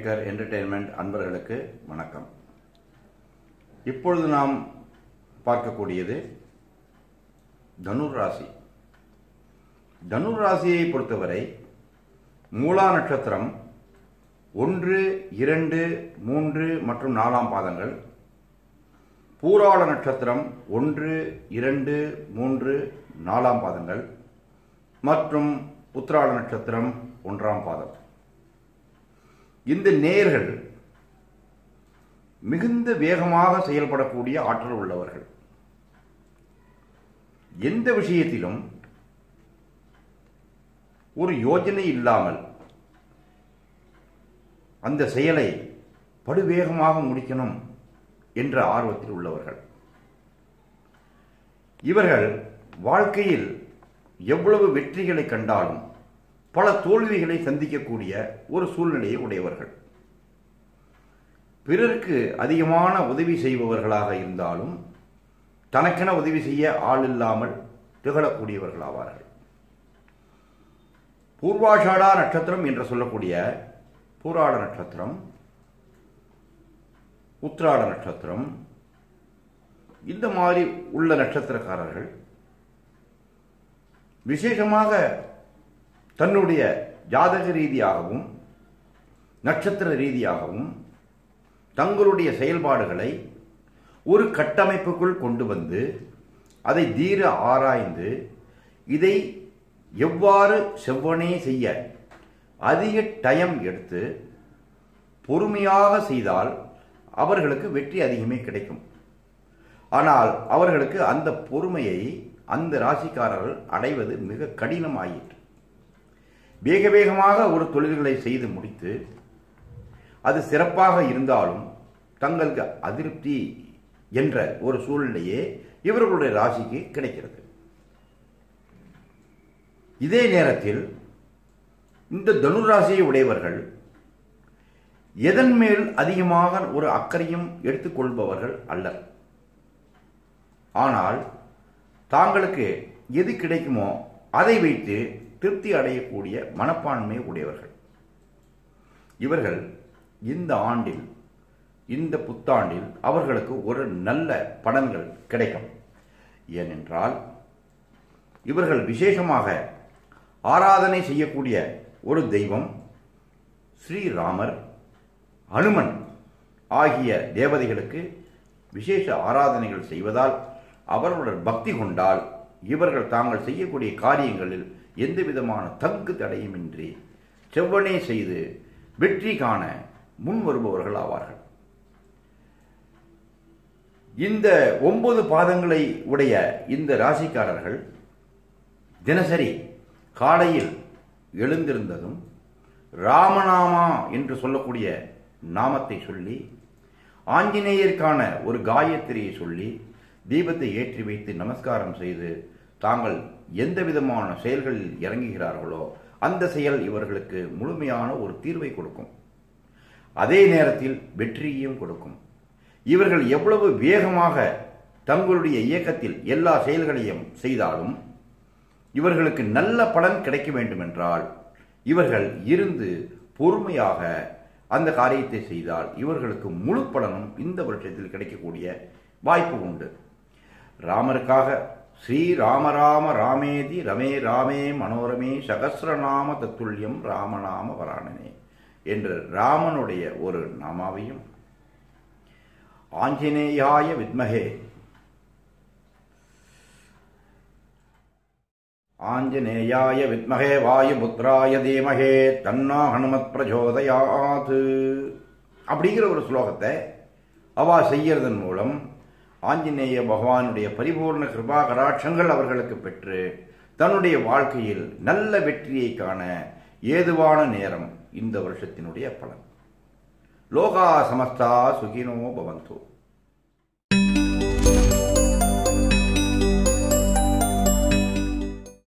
Maker entertainment அன்பர்களுக்கு வணக்கம். இப்பொழுது நாம் பார்க்கக்கூடியது தனுர் ராசி. தனுர் ராசியை பொறுத்தவரை மூலா நட்சத்திரம் 1, 2, 3 மற்றும் 4ஆம் பாதங்கள், பூராட நட்சத்திரம் 1, 2, 3, 4ஆம் பாதங்கள் மற்றும் உத்திராட நட்சத்திரம் 1ஆம் பாதம். இந்த நேயர்கள் மிகுந்த வேகமாக செயல்படக்கூடிய ஆற்றல் உள்ளவர்கள். எந்த விஷயத்திலும் ஒரு யோஜனை இல்லாமல் அந்த செயலை படுவேகமாக முடிக்கணும் என்ற ஆர்வத்தில் உள்ளவர்கள். இவர்கள் வாழ்க்கையில் எவ்வளவு வெற்றிகளை கண்டாலும் பல தோல்விகளை சந்திக்கக்கூடிய ஒரு சூழ்நிலையை உடையவர்கள். பிறருக்கு அதிகமான உதவி செய்பவர்களாக இருந்தாலும் தனக்கென உதவி செய்ய ஆள் இல்லாமல் திகழக்கூடியவர்களாவார்கள். பூர்வாஷாடா நட்சத்திரம் என்று சொல்லக்கூடிய பூராட நட்சத்திரம், உத்திராட நட்சத்திரம், இந்த மாதிரி உள்ள நட்சத்திரக்காரர்கள் விசேஷமாக தன்னுடைய ஜாதக ரீதியாகவும் நட்சத்திர ரீதியாகவும் தங்களுடைய செயல்பாடுகளை ஒரு கட்டமைப்புக்குள் கொண்டு வந்து அதை தீர ஆராய்ந்து இதை எவ்வாறு செவ்வனே செய்ய அதிக டைம் எடுத்து பொறுமையாக செய்தால் அவர்களுக்கு வெற்றி அதிகமே கிடைக்கும். ஆனால் அவர்களுக்கு அந்த பொறுமையை அந்த ராசிக்காரர்கள் அடைவது மிக கடினமாயிற்று. வேக வேகமாக ஒரு தொழில்களை செய்து முடித்து அது சிறப்பாக இருந்தாலும் தங்களுக்கு அதிருப்தி என்ற ஒரு சூழ்நிலையே இவர்களுடைய ராசிக்கு கிடைக்கிறது. இதே நேரத்தில் இந்த தனுர் ராசியை உடையவர்கள் எதன் மேல் அதிகமாக ஒரு அக்கறையும் எடுத்துக்கொள்பவர்கள் அல்லர். ஆனால் தாங்களுக்கு எது கிடைக்குமோ அதை வைத்து திருப்தி அடையக்கூடிய மனப்பான்மை உடையவர்கள். இவர்கள் இந்த ஆண்டில், இந்த புத்தாண்டில் அவர்களுக்கு ஒரு நல்ல பலன்கள் கிடைக்கும். ஏனென்றால் இவர்கள் விசேஷமாக ஆராதனை செய்யக்கூடிய ஒரு தெய்வம் ஸ்ரீராமர், அனுமன் ஆகிய தேவதைகளுக்கு விசேஷ ஆராதனைகள் செய்வதால் அவர்களுடன் பக்தி கொண்டால் இவர்கள் தாங்கள் செய்யக்கூடிய காரியங்களில் எந்த விதமான தங்கு தடையுமின்றி செவ்வனே செய்து வெற்றி காண முன் வருபவர்கள் ஆவார்கள். இந்த 9 பாதங்களை உடைய இந்த ராசிக்காரர்கள் தினசரி காலையில் எழுந்திருந்ததும் ராமநாமா என்று சொல்லக்கூடிய நாமத்தை சொல்லி, ஆஞ்சநேயருக்கான ஒரு காயத்ரியை சொல்லி தீபத்தை ஏற்றி வைத்து நமஸ்காரம் செய்து தாங்கள் எந்த விதமான செயல்களில் இறங்குகிறார்களோ அந்த செயல் இவர்களுக்கு முழுமையான ஒரு தீர்வை கொடுக்கும். அதே நேரத்தில் வெற்றியையும் கொடுக்கும். இவர்கள் எவ்வளவு வேகமாக தங்களுடைய இயக்கத்தில் எல்லா செயல்களையும் செய்தாலும் இவர்களுக்கு நல்ல பலன் கிடைக்க வேண்டுமென்றால் இவர்கள் இருந்து பொறுமையாக அந்த காரியத்தை செய்தால் இவர்களுக்கு முழு பலனும் இந்த வருஷத்தில் கிடைக்கக்கூடிய வாய்ப்பு உண்டு. ராமருக்காக ஸ்ரீராம ராம ராமேதி ரமே ராமே மனோரமே சகஸ்ரநாம தத்துல்யம் ராமநாம வராணனே என்ற ராமனுடைய ஒரு நாமாவையும், ஆஞ்சநேயாய வித்மகே ஆஞ்சநேயாய வித்மகே வாயுபுத்ராய தீமகே தன்னா ஹனுமத் பிரச்சோதயாத் அப்படிங்கிற ஒரு ஸ்லோகத்தை அவா செய்யறதன் மூலம் ஆஞ்சநேய பகவானுடைய பரிபூர்ண கிருபா கடாட்சங்கள் அவர்களுக்கு பெற்று தன்னுடைய வாழ்க்கையில் நல்ல வெற்றியை காண ஏதுவான நேரம் இந்த வருஷத்தினுடைய பலன். லோகா சமஸ்தா சுகினோ பவந்து.